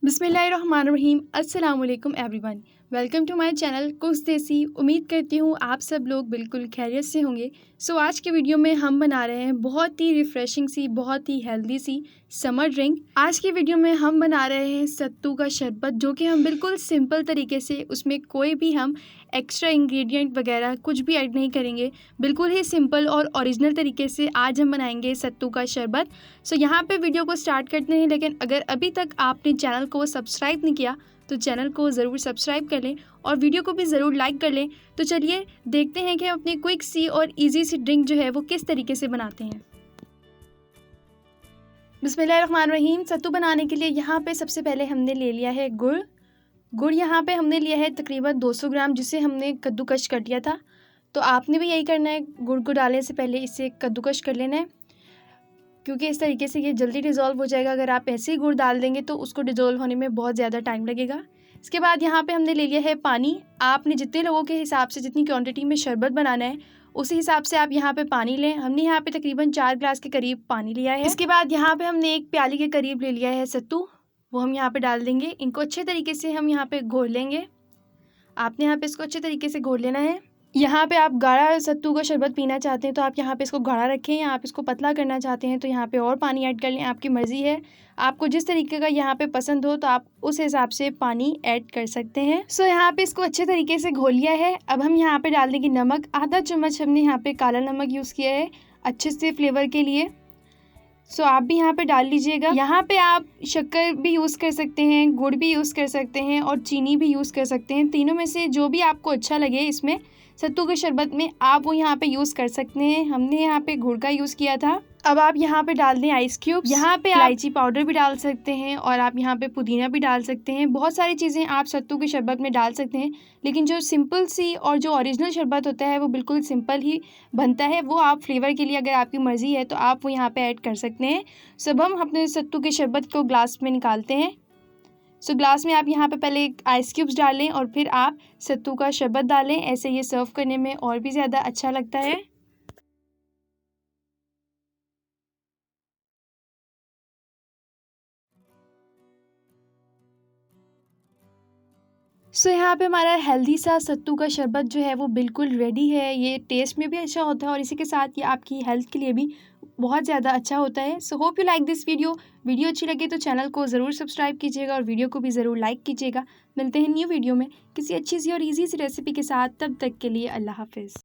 बिस्मिल्लाहिर्रहमानिर्रहीम। अस्सलाम वालेकुम everyone, welcome to my channel कुछ देसी। उम्मीद करती हूँ आप सब लोग बिल्कुल खैरियत से होंगे। सो आज के वीडियो में हम बना रहे हैं बहुत ही रिफ़्रेशिंग सी, बहुत ही हेल्दी सी समर ड्रिंक। आज की वीडियो में हम बना रहे हैं सत्तू का शरबत, जो कि हम बिल्कुल सिंपल तरीके से, उसमें कोई भी हम एक्स्ट्रा इंग्रेडिएंट वगैरह कुछ भी ऐड नहीं करेंगे। बिल्कुल ही सिंपल और ओरिजिनल तरीके से आज हम बनाएंगे सत्तू का शरबत। सो यहाँ पे वीडियो को स्टार्ट करते हैं, लेकिन अगर अभी तक आपने चैनल को सब्सक्राइब नहीं किया तो चैनल को ज़रूर सब्सक्राइब कर लें और वीडियो को भी ज़रूर लाइक कर लें। तो चलिए देखते हैं कि हम अपनी क्विक सी और इजी सी ड्रिंक जो है वो किस तरीके से बनाते हैं। बिस्मिल्लाहिर्रहमानिर्रहीम। सत्तू बनाने के लिए यहाँ पे सबसे पहले हमने ले लिया है गुड़ यहाँ पे हमने लिया है तकरीबन 200 ग्राम, जिसे हमने कद्दूकश कर लिया था। तो आपने भी यही करना है, गुड़ को डालने से पहले इसे कद्दूकश कर लेना है, क्योंकि इस तरीके से ये जल्दी डिज़ोल्व हो जाएगा। अगर आप ऐसे ही गुड़ डाल देंगे तो उसको डिज़ोल्व होने में बहुत ज़्यादा टाइम लगेगा। इसके बाद यहाँ पे हमने ले लिया है पानी। आपने जितने लोगों के हिसाब से, जितनी क्वांटिटी में शरबत बनाना है, उसी हिसाब से आप यहाँ पे पानी लें। हमने यहाँ पे तकरीबन 4 ग्लास के करीब पानी लिया है। इसके बाद यहाँ पे हमने 1 प्याली के करीब ले लिया है सत्तू, वो हम यहाँ पे डाल देंगे। इनको अच्छे तरीके से हम यहाँ पे घोल लेंगे। आपने यहाँ पे इसको अच्छे तरीके से घोल लेना है। यहाँ पे आप गाढ़ा सत्तू का शरबत पीना चाहते हैं तो आप यहाँ पे इसको गाढ़ा रखें, या आप इसको पतला करना चाहते हैं तो यहाँ पे और पानी ऐड कर लें। आपकी मर्ज़ी है, आपको जिस तरीके का यहाँ पे पसंद हो तो आप उस हिसाब से पानी ऐड कर सकते हैं। सो यहाँ पे इसको अच्छे तरीके से घोल लिया है। अब हम यहाँ पे डाल देंगे नमक। आधा चम्मच हमने यहाँ पे काला नमक यूज़ किया है अच्छे से फ्लेवर के लिए। सो आप भी यहाँ पे डाल लीजिएगा। यहाँ पे आप शक्कर भी यूज़ कर सकते हैं, गुड़ भी यूज़ कर सकते हैं और चीनी भी यूज़ कर सकते हैं। तीनों में से जो भी आपको अच्छा लगे इसमें सत्तू के शरबत में, आप वो यहाँ पे यूज़ कर सकते हैं। हमने यहाँ पे गुड़ का यूज़ किया था। अब आप यहाँ पे डाल दें आइस क्यूब्स। यहाँ पे इलायची पाउडर भी डाल सकते हैं और आप यहाँ पे पुदीना भी डाल सकते हैं। बहुत सारी चीज़ें आप सत्तू के शरबत में डाल सकते हैं, लेकिन जो सिंपल सी और जो ओरिजिनल शरबत होता है वो बिल्कुल सिंपल ही बनता है। वो आप फ्लेवर के लिए, अगर आपकी मर्ज़ी है तो आप वो यहाँ पे ऐड कर सकते हैं। सब हम अपने सत्तू के शरबत को ग्लास में निकालते हैं। सो ग्लास में आप यहाँ पे पहले आइस क्यूब्स डालें और फिर आप सत्तू का शरबत डालें। ऐसे ये सर्व करने में और भी ज़्यादा अच्छा लगता है। सो यहाँ पे हमारा हेल्दी सा सत्तू का शरबत जो है वो बिल्कुल रेडी है। ये टेस्ट में भी अच्छा होता है और इसी के साथ ये आपकी हेल्थ के लिए भी बहुत ज़्यादा अच्छा होता है। So hope you like this video अच्छी लगे तो चैनल को ज़रूर सब्सक्राइब कीजिएगा और वीडियो को भी ज़रूर लाइक कीजिएगा। मिलते हैं न्यू वीडियो में किसी अच्छी सी और ईजी सी रेसिपी के साथ। तब तक के लिए अल्लाह हाफिज़।